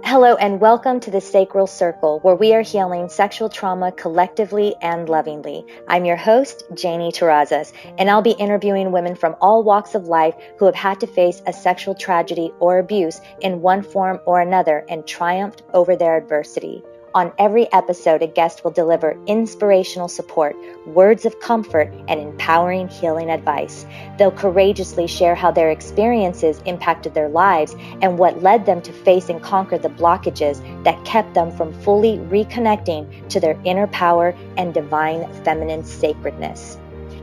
Hello and welcome to the Sacral Circle, where we are healing sexual trauma collectively and lovingly. I'm your host, Janie Terrazas, and I'll be interviewing women from all walks of life who have had to face a sexual tragedy or abuse in one form or another and triumphed over their adversity. On every episode, a guest will deliver inspirational support, words of comfort, and empowering healing advice. They'll courageously share how their experiences impacted their lives and what led them to face and conquer the blockages that kept them from fully reconnecting to their inner power and divine feminine sacredness.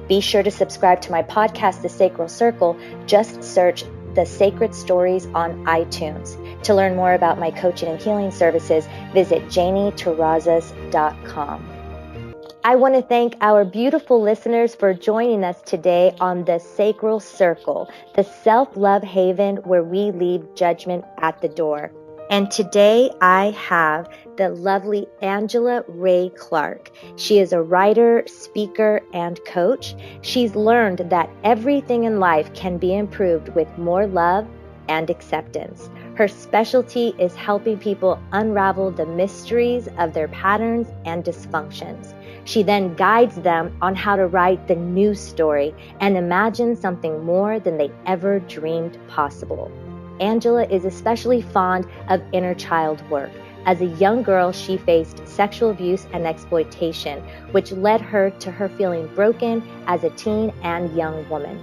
Be sure to subscribe to my podcast, The Sacral Circle. Just search The Sacred Stories on iTunes. To learn more about my coaching and healing services, visit JanieTerrazas.com. I want to thank our beautiful listeners for joining us today on The Sacral Circle, the self-love haven where we leave judgment at the door. And today I have the lovely Angela Rae Clark. She is a writer, speaker, and coach. She's learned that everything in life can be improved with more love and acceptance. Her specialty is helping people unravel the mysteries of their patterns and dysfunctions. She then guides them on how to write the new story and imagine something more than they ever dreamed possible. Angela is especially fond of inner child work. As a young girl, she faced sexual abuse and exploitation, which led her to her feeling broken as a teen and young woman.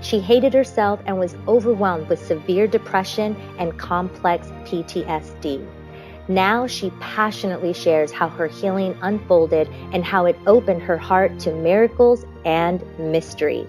She hated herself and was overwhelmed with severe depression and complex PTSD. Now she passionately shares how her healing unfolded and how it opened her heart to miracles and mystery.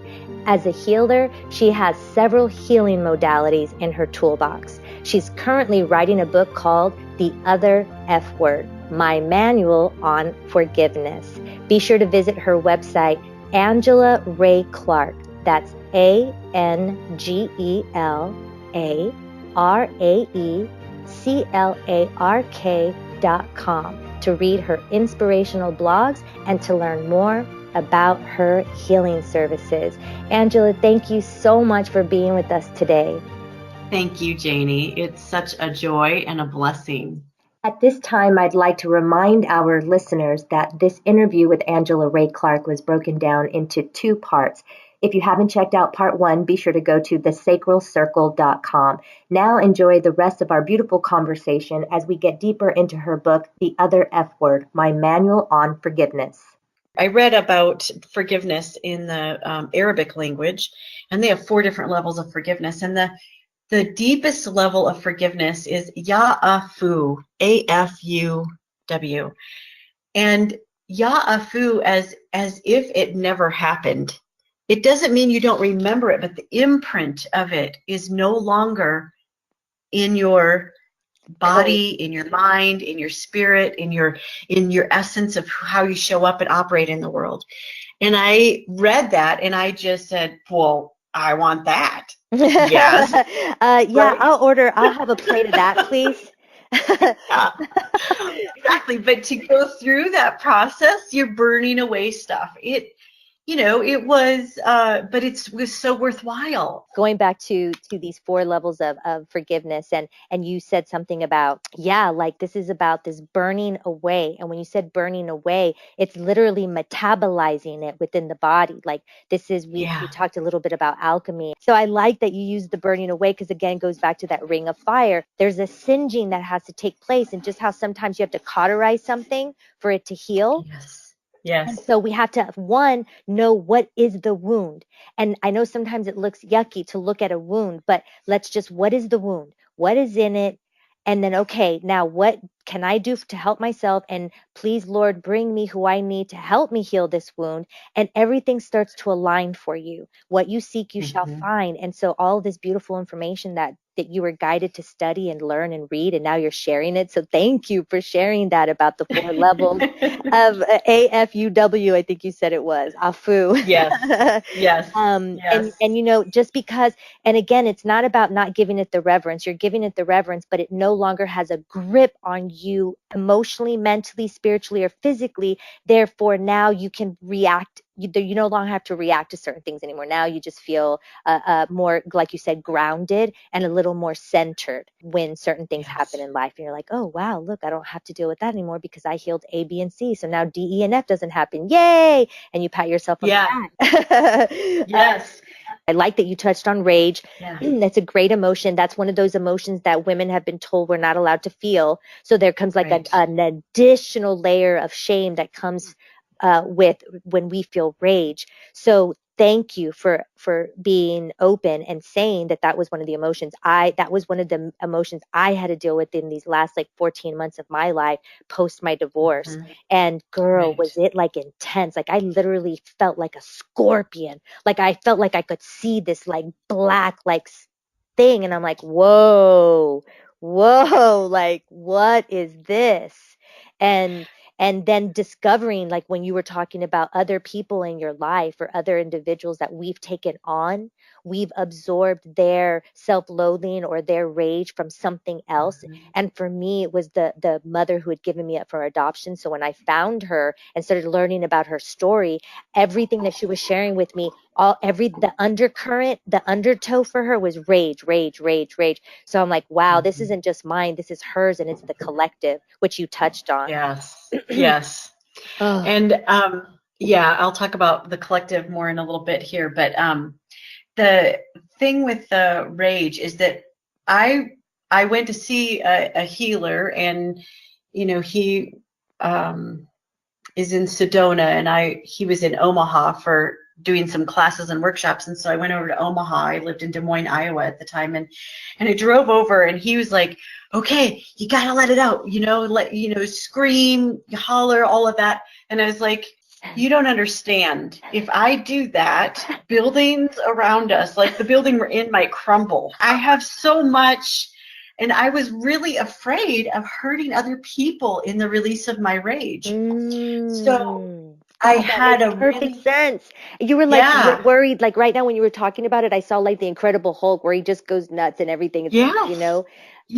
As a healer, she has several healing modalities in her toolbox. She's currently writing a book called The Other F Word, My Manual on Forgiveness. Be sure to visit her website, Angela Rae Clark. That's AngelaRaeclark.com to read her inspirational blogs and to learn more about her healing services. Angela, thank you so much for being with us today. Thank you, Janie. It's such a joy and a blessing. At this time, I'd like to remind our listeners that this interview with Angela Rae Clark was broken down into two parts. If you haven't checked out part one, be sure to go to thesacralcircle.com. Now enjoy the rest of our beautiful conversation as we get deeper into her book, The Other F Word, My Manual on Forgiveness. I read about forgiveness in the Arabic language, and they have 4 different levels of forgiveness. And the deepest level of forgiveness is Ya'afu, A-F-U-W. And Ya'afu as if it never happened. It doesn't mean you don't remember it, but the imprint of it is no longer in your body, in your mind, in your spirit, in your essence of how you show up and operate in the world. And I read that and I just said, well, I want that. Yes. Yeah, I'll have a plate of that, please. Exactly. But to go through that process, you're burning away stuff. It was, but it was so worthwhile. Going back to these 4 levels of forgiveness, and you said something about, like this is about this burning away. And when you said burning away, it's literally metabolizing it within the body. Like this is, we talked a little bit about alchemy. So I like that you used the burning away because again, it goes back to that ring of fire. There's a singeing that has to take place, and just how sometimes you have to cauterize something for it to heal. Yes. And so we have to, one, know what is the wound. And I know sometimes it looks yucky to look at a wound, but what is the wound? What is in it? And then, okay, now what can I do to help myself? And please, Lord, bring me who I need to help me heal this wound. And everything starts to align for you. What you seek, you shall find. And so all this beautiful information that you were guided to study and learn and read, and now you're sharing it. So thank you for sharing that about the 4 levels of AFUW, I think you said it was, AFU. Yes. Yes. And just because, and again, it's not about not giving it the reverence. You're giving it the reverence, but it no longer has a grip on you emotionally, mentally, spiritually, or physically. Therefore, now you can react you no longer have to react to certain things anymore. Now you just feel more, like you said, grounded and a little more centered when certain things happen in life. And you're like, oh, wow, look, I don't have to deal with that anymore because I healed A, B, and C. So now D, E, and F doesn't happen. Yay. And you pat yourself on the back. Yes. I like that you touched on rage. Yeah. That's a great emotion. That's one of those emotions that women have been told we're not allowed to feel. So there comes like an additional layer of shame that comes with when we feel rage. So thank you for being open and saying that was one of the emotions. That was one of the emotions I had to deal with in these last like 14 months of my life post my divorce. And girl, was it like intense. Like I literally felt like a scorpion. Like I felt like I could see this like black like thing. And I'm like, whoa, like what is this? And then discovering, like when you were talking about other people in your life or other individuals that we've taken on, we've absorbed their self-loathing or their rage from something else. And for me, it was the mother who had given me up for adoption. So when I found her and started learning about her story, everything that she was sharing with me, the undercurrent, the undertow for her was rage. So I'm like, wow, this isn't just mine, this is hers, and it's the collective, which you touched on. Yes. And I'll talk about the collective more in a little bit here, but the thing with the rage is that I went to see a healer, and he is in Sedona, and he was in Omaha for doing some classes and workshops. And so I went over to Omaha. I lived in Des Moines, Iowa at the time. And I drove over, and he was like, okay, you got to let it out, scream, holler, all of that. And I was like, you don't understand. If I do that, buildings around us, like the building we're in, might crumble. I have so much. And I was really afraid of hurting other people in the release of my rage. So I had a perfect sense. You were like worried, like right now when you were talking about it, I saw like the Incredible Hulk where he just goes nuts and everything. Yes.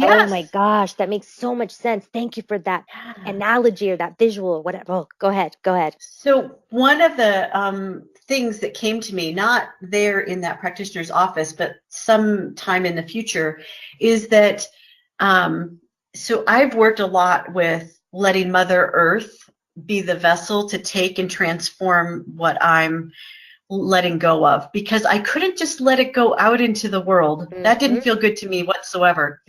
Oh my gosh, that makes so much sense. Thank you for that analogy or that visual or whatever. Oh, go ahead. So one of the things that came to me, not there in that practitioner's office, but sometime in the future, is that so I've worked a lot with letting Mother Earth be the vessel to take and transform what I'm letting go of, because I couldn't just let it go out into the world. That didn't feel good to me whatsoever.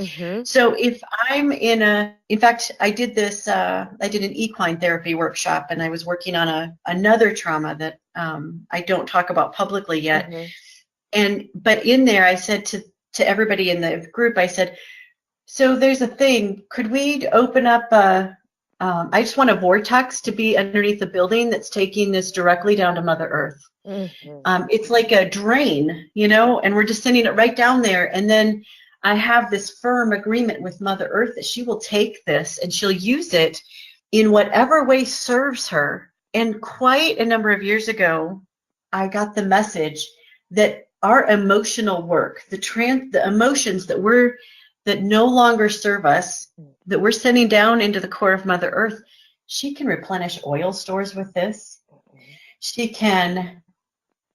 So if I'm in fact, I did this, I did an equine therapy workshop, and I was working on another trauma that I don't talk about publicly yet. But in there, I said to everybody in the group, I said, so there's a thing, could we open up I just want a vortex to be underneath the building that's taking this directly down to Mother Earth. It's like a drain, and we're just sending it right down there. And then I have this firm agreement with Mother Earth that she will take this and she'll use it in whatever way serves her. And quite a number of years ago, I got the message that our emotional work, the emotions that no longer serve us, that we're sending down into the core of Mother Earth, she can replenish oil stores with this. She can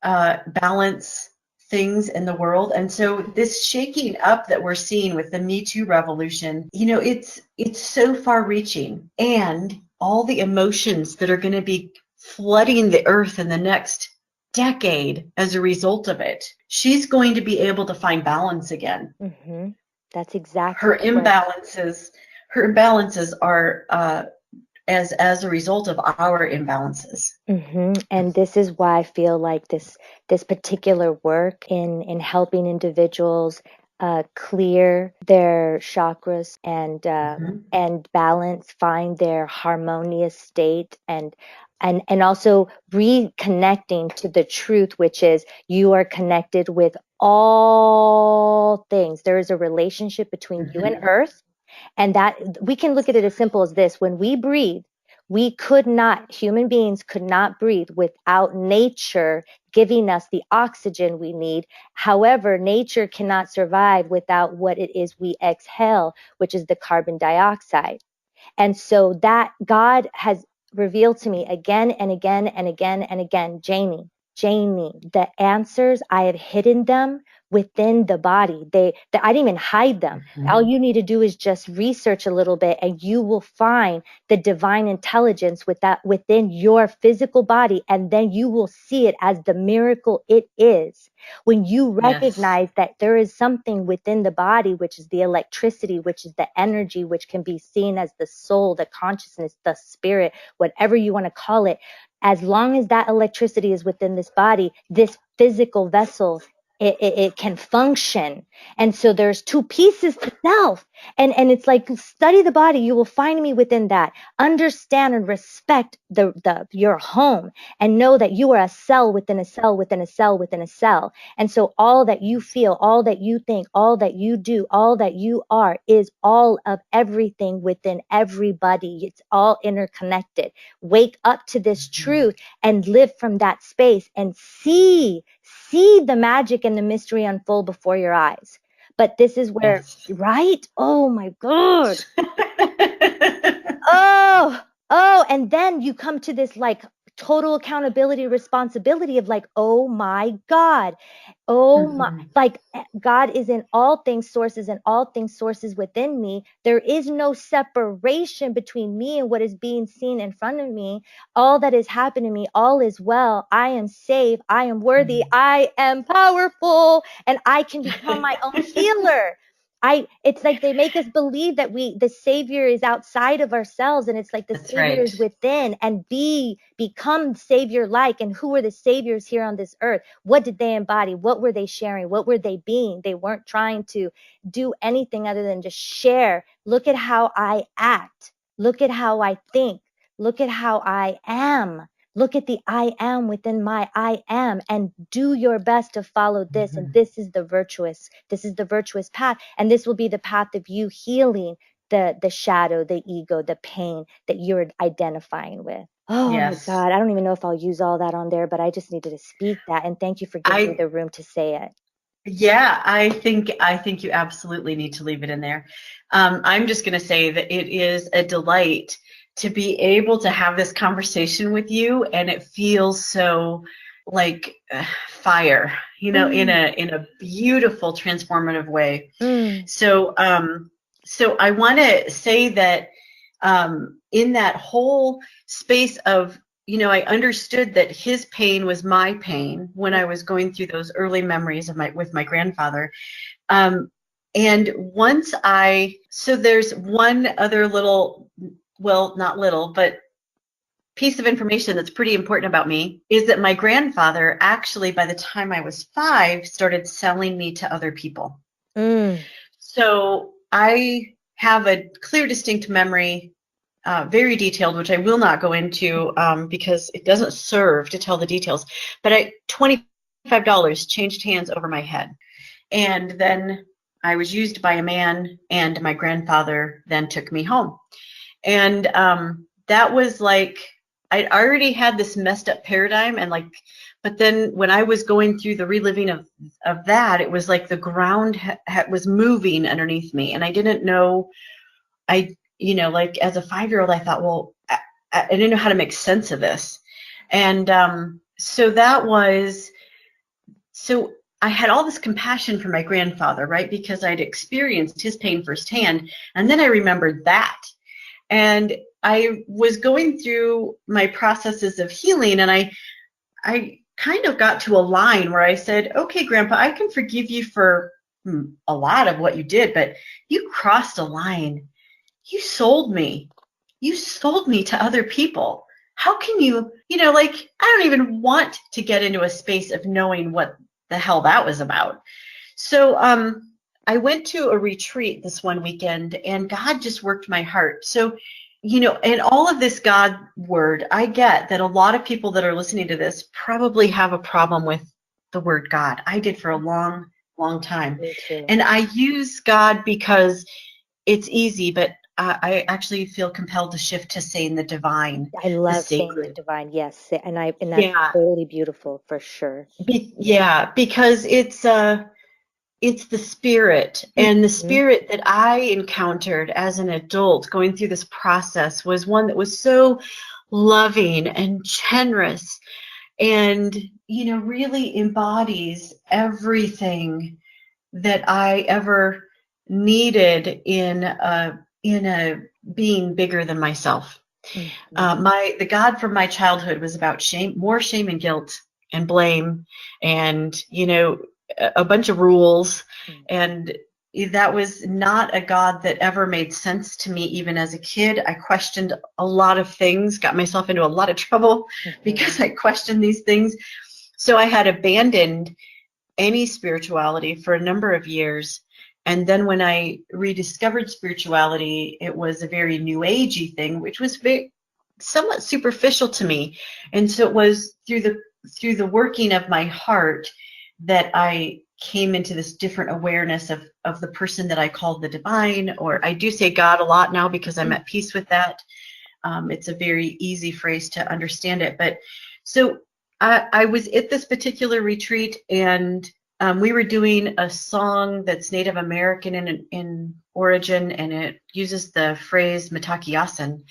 balance things in the world. And so this shaking up that we're seeing with the Me Too revolution, it's so far reaching, and all the emotions that are going to be flooding the earth in the next decade as a result of it. She's going to be able to find balance again. That's exactly her imbalances. Her imbalances are as a result of our imbalances. And this is why I feel like this particular work in helping individuals clear their chakras and balance, find their harmonious state, and also reconnecting to the truth, which is you are connected with all things. There is a relationship between you and Earth. And that we can look at it as simple as this. When we breathe, human beings could not breathe without nature giving us the oxygen we need. However, nature cannot survive without what it is we exhale, which is the carbon dioxide. And so that God has revealed to me again and again and again and again, Janie, the answers, I have hidden them within the body. I didn't even hide them. All you need to do is just research a little bit, and you will find the divine intelligence within your physical body, and then you will see it as the miracle it is. When you recognize that there is something within the body, which is the electricity, which is the energy, which can be seen as the soul, the consciousness, the spirit, whatever you want to call it, as long as that electricity is within this body, this physical vessel, it can function. And so there's two pieces to self. And it's like, study the body. You will find me within that. Understand and respect your home, and know that you are a cell within a cell within a cell within a cell. And so all that you feel, all that you think, all that you do, all that you are is all of everything within everybody. It's all interconnected. Wake up to this truth and live from that space, and see the magic and the mystery unfold before your eyes. But this is where, right? Oh my God. And then you come to this like total accountability, responsibility of like, oh my God. Oh my, like God is in all things sources, and all things sources within me. There is no separation between me and what is being seen in front of me. All that is happening to me, all is well. I am safe. I am worthy. I am powerful, and I can become my own healer. It's like they make us believe that the savior is outside of ourselves, and it's like the savior is within, and become savior like. And who were the saviors here on this earth? What did they embody? What were they sharing? What were they being? They weren't trying to do anything other than just share. Look at how I act. Look at how I think. Look at how I am. Look at the I am within my I am, and do your best to follow this. And this is the virtuous path. And this will be the path of you healing the shadow, the ego, the pain that you're identifying with. Oh my God. I don't even know if I'll use all that on there, but I just needed to speak that. And thank you for giving me the room to say it. Yeah, I think you absolutely need to leave it in there. I'm just going to say that it is a delight to be able to have this conversation with you, and it feels so like fire, in a beautiful, transformative way. So I want to say that in that whole space of, I understood that his pain was my pain when I was going through those early memories of with my grandfather. And once so there's one other little, well, not little, but piece of information that's pretty important about me, is that my grandfather actually, by the time I was 5, started selling me to other people. So I have a clear, distinct memory, very detailed, which I will not go into because it doesn't serve to tell the details. But $25 changed hands over my head. And then I was used by a man, and my grandfather then took me home. And that was like, I'd already had this messed up paradigm, and but then when I was going through the reliving of that, it was like the ground was moving underneath me, and I didn't know. As a 5-year-old, I thought, well, I didn't know how to make sense of this, and so I had all this compassion for my grandfather, right? Because I'd experienced his pain firsthand, and then I remembered that. And I was going through my processes of healing, and I kind of got to a line where I said, okay, Grandpa, I can forgive you for a lot of what you did, but you crossed a line. You sold me. You sold me to other people. How can you, I don't even want to get into a space of knowing what the hell that was about. So I went to a retreat this one weekend, and God just worked my heart. So, in all of this God word, I get that a lot of people that are listening to this probably have a problem with the word God. I did for a long, long time. Me too. And I use God because it's easy, but I actually feel compelled to shift to saying the divine. I love saying the divine, yes. And that's totally beautiful, for sure. Because it's the spirit, and the spirit that I encountered as an adult going through this process was one that was so loving and generous, and, you know, really embodies everything that I ever needed in a being bigger than myself. Mm-hmm. The God from my childhood was about more shame and guilt and blame, and, you know, a bunch of rules, and that was not a God that ever made sense to me. Even as a kid, I questioned a lot of things, got myself into a lot of trouble because I questioned these things. So I had abandoned any spirituality for a number of years. And then when I rediscovered spirituality, it was a very new agey thing, which was somewhat superficial to me. And so it was through the working of my heart that I came into this different awareness of the person that I called the divine, or I do say God a lot now because I'm at peace with that. It's a very easy phrase to understand it. But so I was at this particular retreat, and we were doing a song that's Native American in origin, and it uses the phrase Mitakiyasin,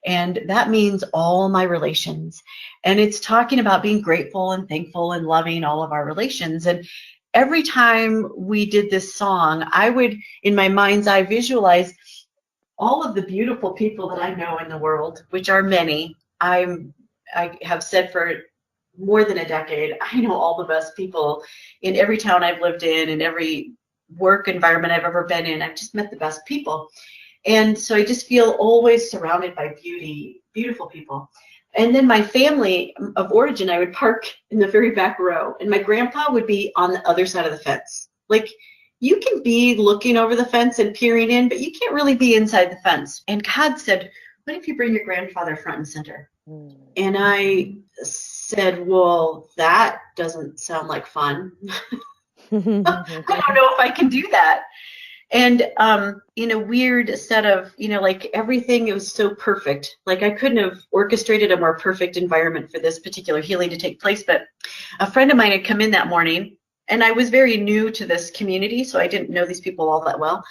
and that means all my relations. And it's talking about being grateful and thankful and loving all of our relations. And every time we did this song, I would, in my mind's eye, visualize all of the beautiful people that I know in the world, which are many. I have said for more than a decade, I know all the best people in every town I've lived in every work environment I've ever been in. I've just met the best people. And so I just feel always surrounded by beautiful people. And then my family of origin, I would park in the very back row, and my grandpa would be on the other side of the fence. Like, you can be looking over the fence and peering in, but you can't really be inside the fence. And God said, what if you bring your grandfather front and center? And I said, well, that doesn't sound like fun. I don't know if I can do that. And in a weird set of, you know, like everything, it was so perfect. Like I couldn't have orchestrated a more perfect environment for this particular healing to take place. But a friend of mine had come in that morning, and I was very new to this community, so I didn't know these people all that well.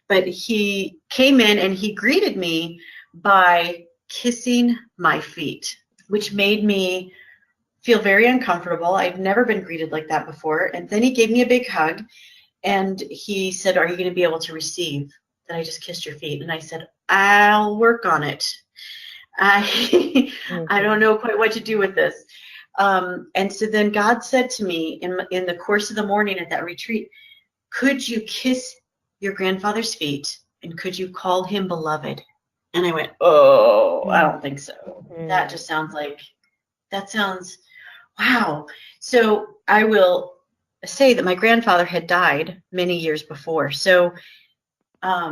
But he came in and he greeted me by kissing my feet, which made me feel very uncomfortable. I'd never been greeted like that before. And then he gave me a big hug. And he said, are you going to be able to receive that I just kissed your feet? And I said, I'll work on it. I don't know quite what to do with this. And so then God said to me in the course of the morning at that retreat, could you kiss your grandfather's feet, and could you call him beloved? And I went, oh, I don't think so. That just sounds wow. So I will say that my grandfather had died many years before. So I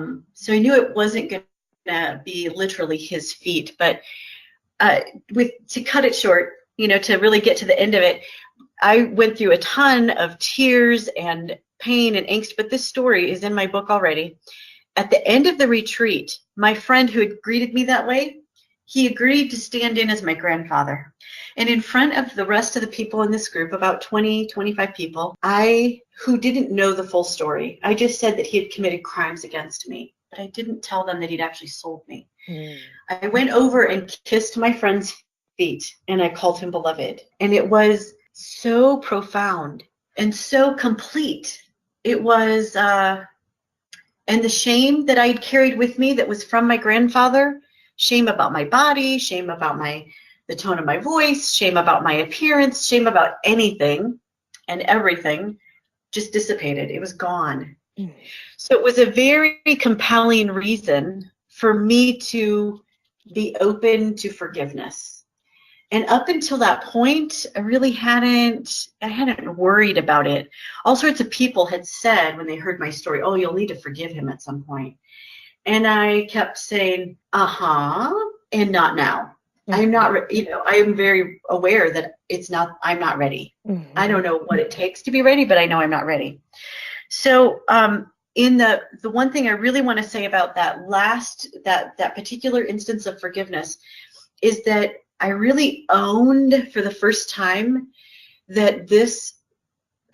knew it wasn't going to be literally his feet, but to cut it short, you know, to really get to the end of it, I went through a ton of tears and pain and angst, but this story is in my book already. At the end of the retreat, my friend who had greeted me that way, he agreed to stand in as my grandfather. And in front of the rest of the people in this group, about 20, 25 people, who didn't know the full story, I just said that he had committed crimes against me, but I didn't tell them that he'd actually sold me. I went over and kissed my friend's feet, and I called him beloved. And it was so profound and so complete. It was, and the shame that I'd carried with me that was from my grandfather, shame about my body, shame about the tone of my voice, shame about my appearance, shame about anything and everything, just dissipated. It was gone. So it was a very compelling reason for me to be open to forgiveness. And up until that point, I really hadn't worried about it. All sorts of people had said when they heard my story, oh, you'll need to forgive him at some point. And I kept saying, and not now. I'm not, I am very aware that I'm not ready. I don't know what it takes to be ready, but I know I'm not ready. So in the one thing I really want to say about that particular instance of forgiveness is that I really owned for the first time that this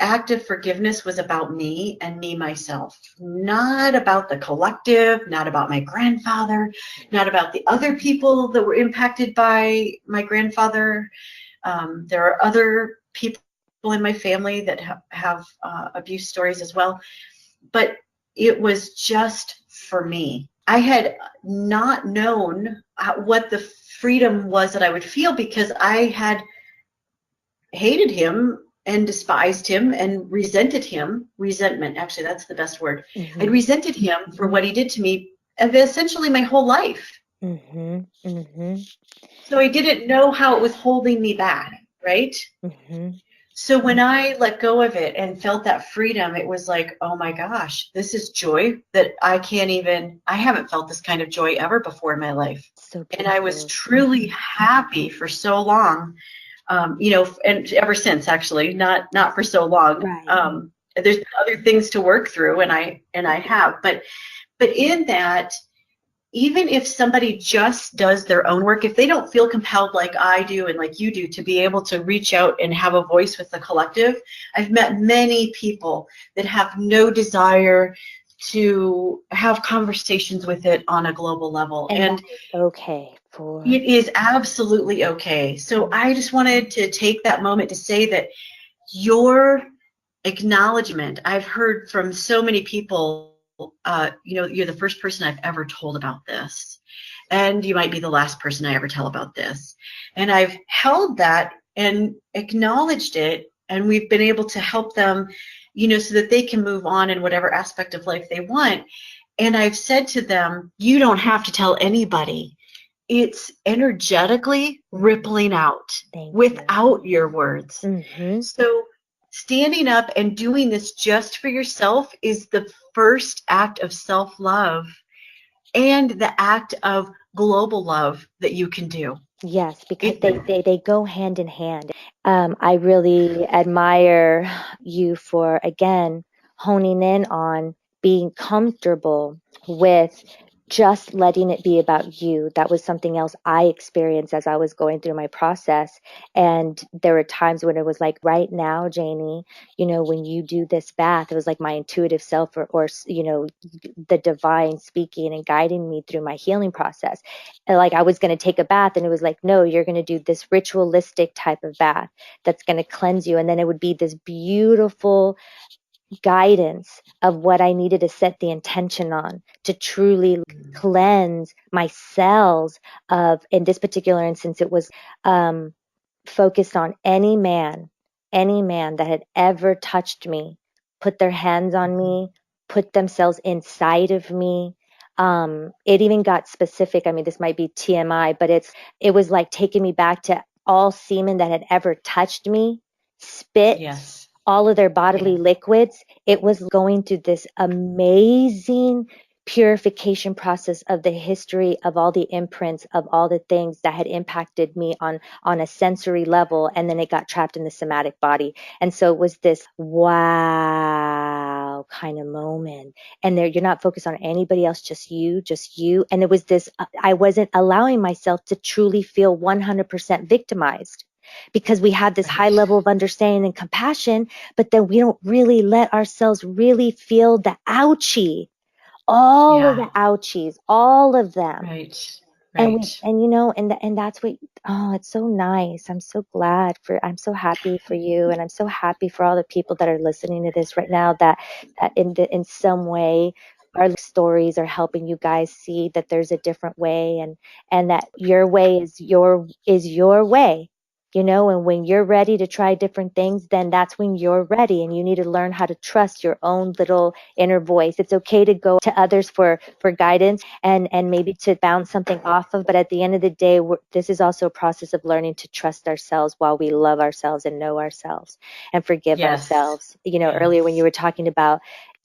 act of forgiveness was about me and me myself, not about the collective, not about my grandfather, not about the other people that were impacted by my grandfather. There are other people in my family that have abuse stories as well, but it was just for me. I had not known what the freedom was that I would feel because I had hated him and despised him and resented him. Resentment, actually, that's the best word. Mm-hmm. I resented him for what he did to me essentially my whole life. Mm-hmm. Mm-hmm. So I didn't know how it was holding me back, right? Mm-hmm. So when I let go of it and felt that freedom, it was like, oh my gosh, this is joy that I haven't felt this kind of joy ever before in my life. So and I was truly happy for so long, and ever since, actually, not for so long. Right. There's other things to work through, and I have, but in that, even if somebody just does their own work, if they don't feel compelled like I do and like you do to be able to reach out and have a voice with the collective, I've met many people that have no desire to have conversations with it on a global level. And okay. It is absolutely okay. So I just wanted to take that moment to say that your acknowledgement, I've heard from so many people, you're the first person I've ever told about this. And you might be the last person I ever tell about this. And I've held that and acknowledged it. And we've been able to help them, so that they can move on in whatever aspect of life they want. And I've said to them, you don't have to tell anybody. It's energetically rippling out without your words. Mm-hmm. So standing up and doing this just for yourself is the first act of self-love and the act of global love that you can do. Yes, because they go hand in hand. I really admire you for, again, honing in on being comfortable with just letting it be about you. That was something else I experienced as I was going through my process. And there were times when it was like, right now, Janie, when you do this bath, it was like my intuitive self or the divine speaking and guiding me through my healing process. And like I was going to take a bath and it was like, no, you're going to do this ritualistic type of bath that's going to cleanse you. And then it would be this beautiful guidance of what I needed to set the intention on to truly cleanse my cells of, in this particular instance, it was focused on any man that had ever touched me, put their hands on me, put themselves inside of me. It even got specific. I mean, this might be TMI, but it was like taking me back to all semen that had ever touched me, spit, all of their bodily liquids. It was going through this amazing purification process of the history of all the imprints of all the things that had impacted me on a sensory level, and then it got trapped in the somatic body. And so it was this wow kind of moment, and there you're not focused on anybody else, just you. And it was this, I wasn't allowing myself to truly feel 100% victimized, because we have this high level of understanding and compassion, but then we don't really let ourselves really feel the ouchie, all of the ouchies, all of them. Right. And that's what, it's so nice. I'm so happy for you. And I'm so happy for all the people that are listening to this right now, that in some way our stories are helping you guys see that there's a different way, and that your way is your way. And when you're ready to try different things, then that's when you're ready, and you need to learn how to trust your own little inner voice. It's okay to go to others for guidance and maybe to bounce something off of, but at the end of the day, this is also a process of learning to trust ourselves while we love ourselves and know ourselves and forgive ourselves. Earlier when you were talking about,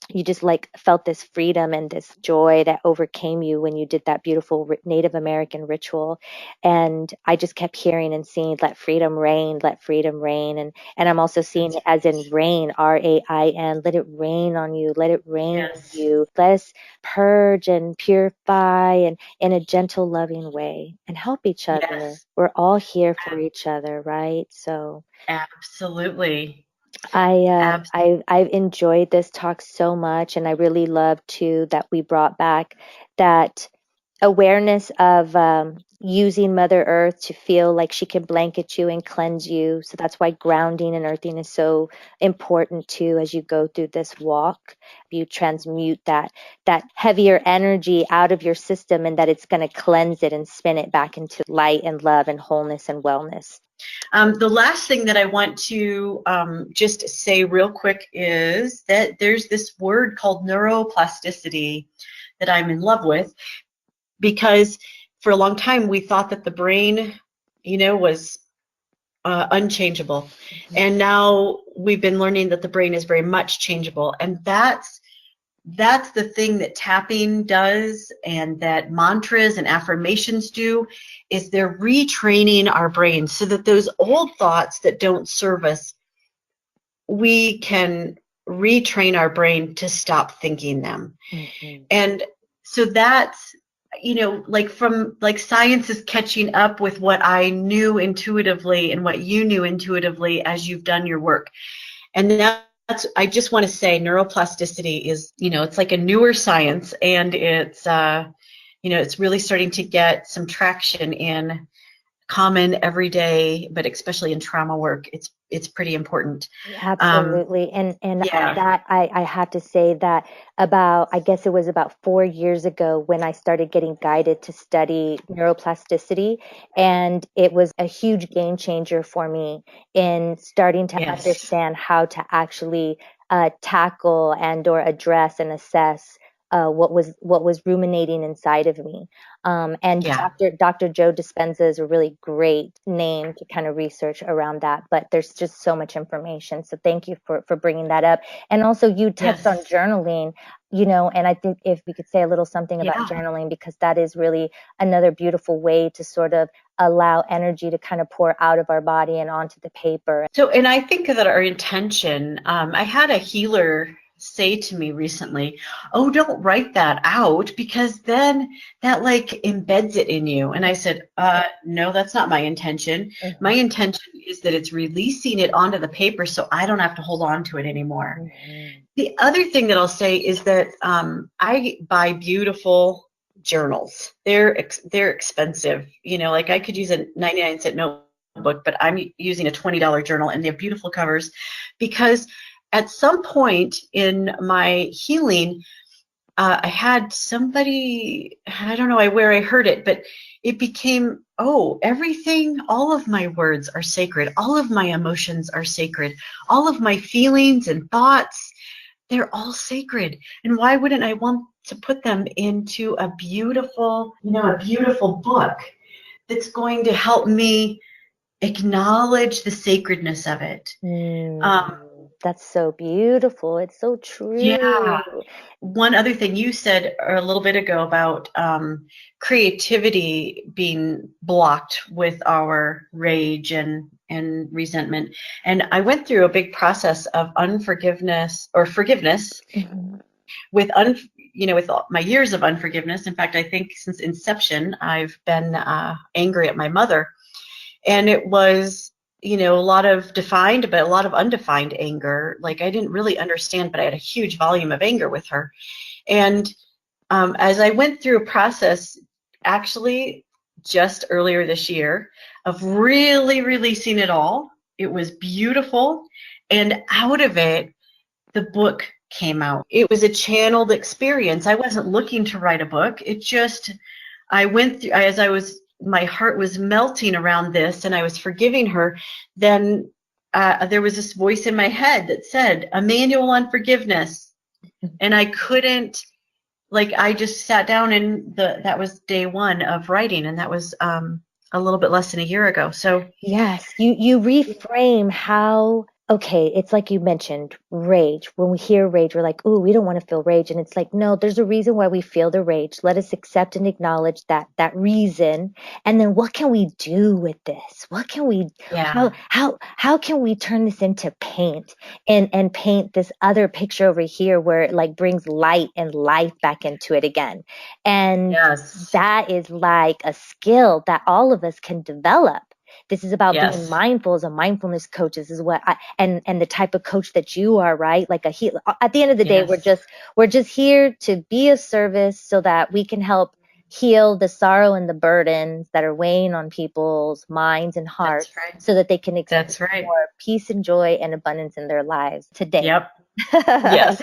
you just like felt this freedom and this joy that overcame you when you did that beautiful Native American ritual. And I just kept hearing and seeing, let freedom reign, let freedom reign. And I'm also seeing it as in rain, RAIN, let it rain on you, let it rain on you. Let us purge and purify and in a gentle, loving way, and help each other. We're all here for each other, right? So absolutely. I've enjoyed this talk so much, and I really love too that we brought back that awareness of using Mother Earth to feel like she can blanket you and cleanse you. So that's why grounding and earthing is so important too as you go through this walk. You transmute that heavier energy out of your system, and that it's going to cleanse it and spin it back into light and love and wholeness and wellness. The last thing that I want to just say real quick is that there's this word called neuroplasticity that I'm in love with, because for a long time we thought that the brain, was unchangeable. Mm-hmm. And now we've been learning that the brain is very much changeable. And that's the thing that tapping does, and that mantras and affirmations do, is they're retraining our brain so that those old thoughts that don't serve us, we can retrain our brain to stop thinking them. Mm-hmm. And so that's, like science is catching up with what I knew intuitively and what you knew intuitively as you've done your work. And I just want to say neuroplasticity is, it's like a newer science, and it's, it's really starting to get some traction in common everyday, but especially in trauma work. It's pretty important. Absolutely. And that I have to say that I guess it was about 4 years ago when I started getting guided to study neuroplasticity, and it was a huge game changer for me in starting to understand how to actually tackle and or address and assess what was ruminating inside of me. Dr. Joe Dispenza is a really great name to kind of research around that, but there's just so much information. So thank you for bringing that up. And also you touched on journaling, and I think if we could say a little something about journaling, because that is really another beautiful way to sort of allow energy to kind of pour out of our body and onto the paper. So, and I think that our intention, I had a healer say to me recently, "Oh, don't write that out, because then that like embeds it in you." And I said, no, that's not my intention. Mm-hmm. My intention is that it's releasing it onto the paper so I don't have to hold on to it anymore. Mm-hmm. The other thing that I'll say is that I buy beautiful journals. They're expensive. Like I could use a 99-cent notebook, but I'm using a $20 journal, and they have beautiful covers, because at some point in my healing, I had somebody, I don't know where I heard it, but it became, everything, all of my words are sacred. All of my emotions are sacred. All of my feelings and thoughts, they're all sacred. And why wouldn't I want to put them into a beautiful book that's going to help me acknowledge the sacredness of it? That's so beautiful. It's so true. Yeah. One other thing you said a little bit ago about creativity being blocked with our rage and resentment. And I went through a big process of forgiveness, mm-hmm. with all my years of unforgiveness. In fact, I think since inception, I've been angry at my mother. And it was, a lot of defined, but a lot of undefined anger. Like I didn't really understand, but I had a huge volume of anger with her. And as I went through a process, actually just earlier this year, of really releasing it all, it was beautiful. And out of it, the book came out. It was a channeled experience. I wasn't looking to write a book. I went through, my heart was melting around this, and I was forgiving her. Then there was this voice in my head that said, "A manual on forgiveness," and I couldn't. I just sat down, and that was day one of writing, and that was a little bit less than a year ago. So yes, you reframe how. Okay, it's like you mentioned, rage. When we hear rage, we're like, ooh, we don't want to feel rage. And it's like, no, there's a reason why we feel the rage. Let us accept and acknowledge that reason. And then what can we do with this? What can we, how can we turn this into paint and paint this other picture over here where it brings light and life back into it again? And that is like a skill that all of us can develop. This is about being Yes. mindful as a mindfulness coach. This is what and the type of coach that you are, right? Like a healer. At the end of the day, Yes. we're just here to be of service so that we can help heal the sorrow and the burdens that are weighing on people's minds and hearts, That's right. so that they can experience That's right. more peace and joy and abundance in their lives today. Yep. Yes.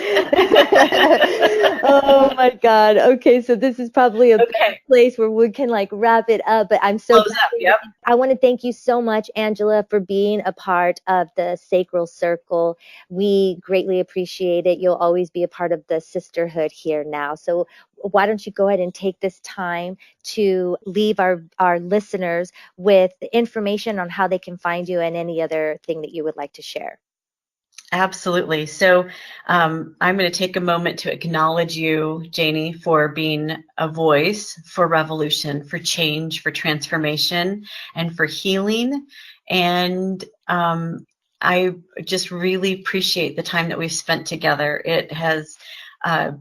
Oh my God. Okay, so this is probably a Okay. place where we can like wrap it up, but I'm so Close up. glad. Yep. I want to thank you so much, Angela, for being a part of the Sacral Circle. We greatly appreciate it. You'll always be a part of the sisterhood here now. So why don't you go ahead and take this time to leave our listeners with information on how they can find you and any other thing that you would like to share. Absolutely. So I'm going to take a moment to acknowledge you, Janie, for being a voice for revolution, for change, for transformation, and for healing. And I just really appreciate the time that we've spent together. It has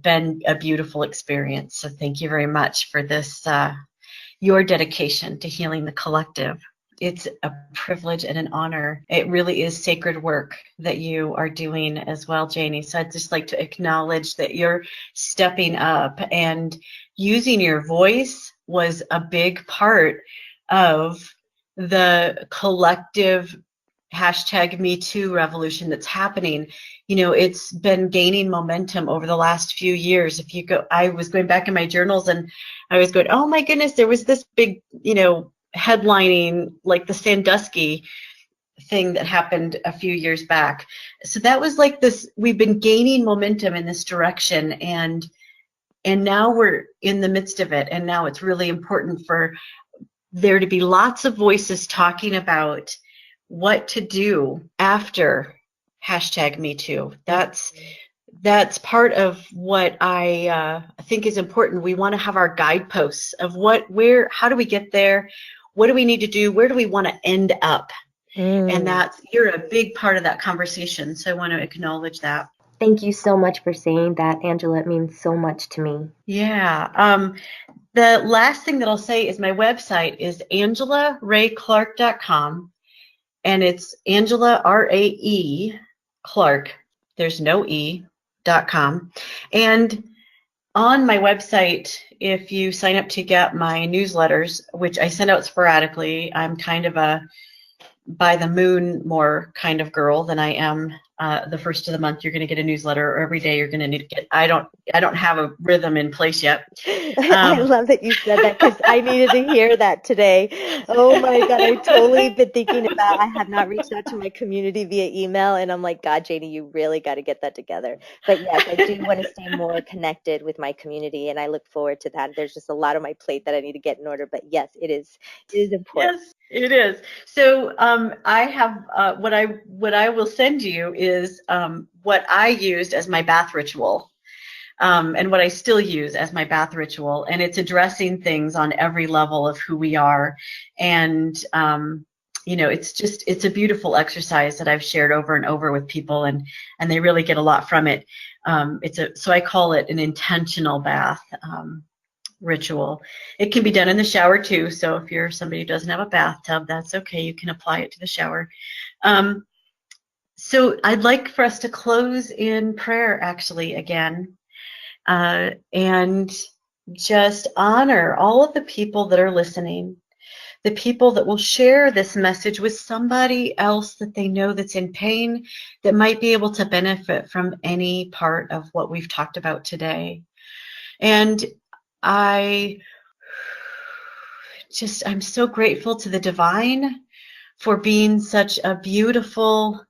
been a beautiful experience. So thank you very much for this, your dedication to healing the collective. It's a privilege and an honor. It really is sacred work that you are doing as well, Janie. So I'd just like to acknowledge that you're stepping up, and using your voice was a big part of the collective #MeToo revolution that's happening. You know, it's been gaining momentum over the last few years. If you go, I was going back in my journals and I was going, oh my goodness, there was this big, headlining, like the Sandusky thing that happened a few years back. So that was like this, we've been gaining momentum in this direction, and now we're in the midst of it. And now it's really important for there to be lots of voices talking about what to do after #MeToo. That's part of what I think is important. We want to have our guideposts of how do we get there? What do we need to do? Where do we want to end up? And you're a big part of that conversation. So I want to acknowledge that. Thank you so much for saying that, Angela. It means so much to me. Yeah. The last thing that I'll say is my website is AngelaRaeClark.com. And it's Angela, R-A-E, Clark. There's no E.com. And on my website, if you sign up to get my newsletters, which I send out sporadically, I'm kind of a by the moon more kind of girl than I am the first of the month. You're going to get a newsletter, or every day you're going to need to get. I don't have a rhythm in place yet. I love that you said that, because I needed to hear that today. Oh my God, I totally been thinking about. I have not reached out to my community via email, and I'm like, God, Janie, you really got to get that together. But yes, I do want to stay more connected with my community, and I look forward to that. There's just a lot on my plate that I need to get in order. But yes, it is important. Yes, it is. So I have what I will send you is what I used as my bath ritual, and what I still use as my bath ritual, and it's addressing things on every level of who we are, and it's a beautiful exercise that I've shared over and over with people, and they really get a lot from it. So I call it an intentional bath ritual. It can be done in the shower too. So if you're somebody who doesn't have a bathtub, that's okay. You can apply it to the shower. So I'd like for us to close in prayer, actually, again, and just honor all of the people that are listening, the people that will share this message with somebody else that they know that's in pain, that might be able to benefit from any part of what we've talked about today. And I'm so grateful to the divine for being such a beautiful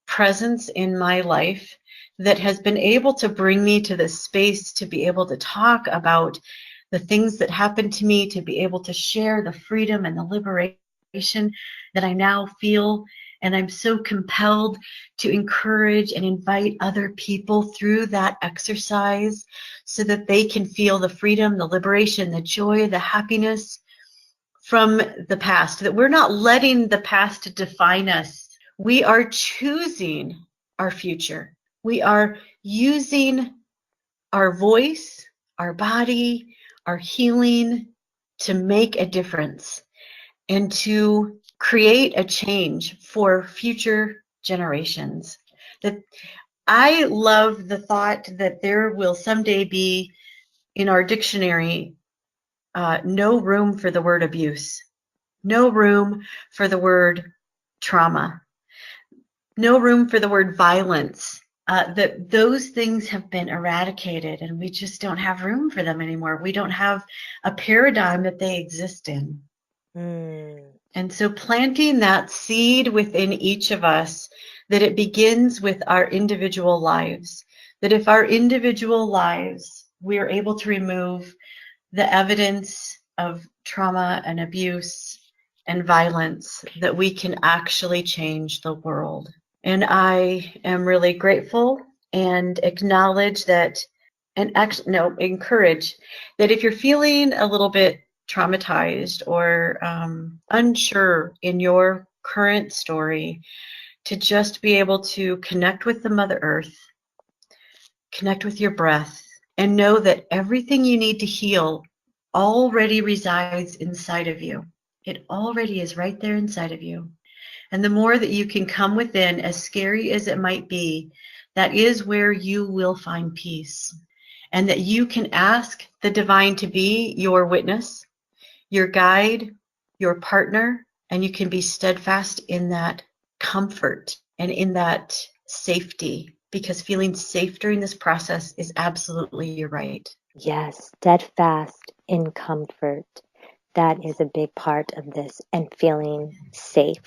presence in my life that has been able to bring me to this space to be able to talk about the things that happened to me, to be able to share the freedom and the liberation that I now feel. And I'm so compelled to encourage and invite other people through that exercise so that they can feel the freedom, the liberation, the joy, the happiness from the past, that we're not letting the past define us. We are choosing our future. We are using our voice, our body, our healing to make a difference and to create a change for future generations. That I love the thought that there will someday be in our dictionary no room for the word abuse, no room for the word trauma, no room for the word violence. That those things have been eradicated, and we just don't have room for them anymore. We don't have a paradigm that they exist in. And so planting that seed within each of us, that it begins with our individual lives, that if our individual lives, we are able to remove the evidence of trauma and abuse and violence, that we can actually change the world. And I am really grateful and acknowledge that, and encourage that if you're feeling a little bit traumatized or unsure in your current story, to just be able to connect with the Mother Earth, connect with your breath, and know that everything you need to heal already resides inside of you. It already is right there inside of you. And the more that you can come within, as scary as it might be, that is where you will find peace. And that you can ask the divine to be your witness, your guide, your partner, and you can be steadfast in that comfort and in that safety, because feeling safe during this process is absolutely your right. Yes, steadfast in comfort. That is a big part of this, and feeling safe.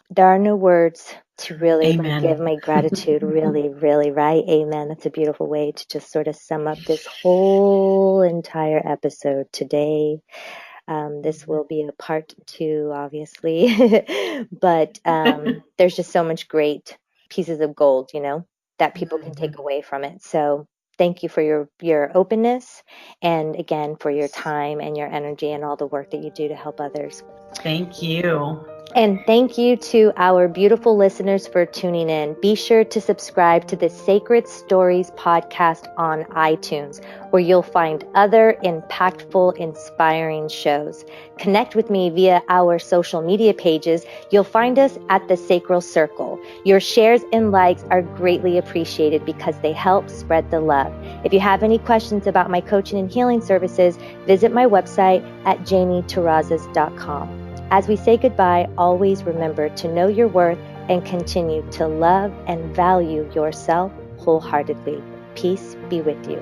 There are no words to really give my gratitude, really, really, right? Amen. That's a beautiful way to just sort of sum up this whole entire episode today. This will be a part 2, obviously, but there's just so much great pieces of gold, that people can take away from it. So thank you for your openness, and again, for your time and your energy and all the work that you do to help others. Thank you. And thank you to our beautiful listeners for tuning in. Be sure to subscribe to the Sacred Stories podcast on iTunes, where you'll find other impactful, inspiring shows. Connect with me via our social media pages. You'll find us at the Sacral Circle. Your shares and likes are greatly appreciated because they help spread the love. If you have any questions about my coaching and healing services, visit my website at JanieTerrazas.com. As we say goodbye, always remember to know your worth and continue to love and value yourself wholeheartedly. Peace be with you.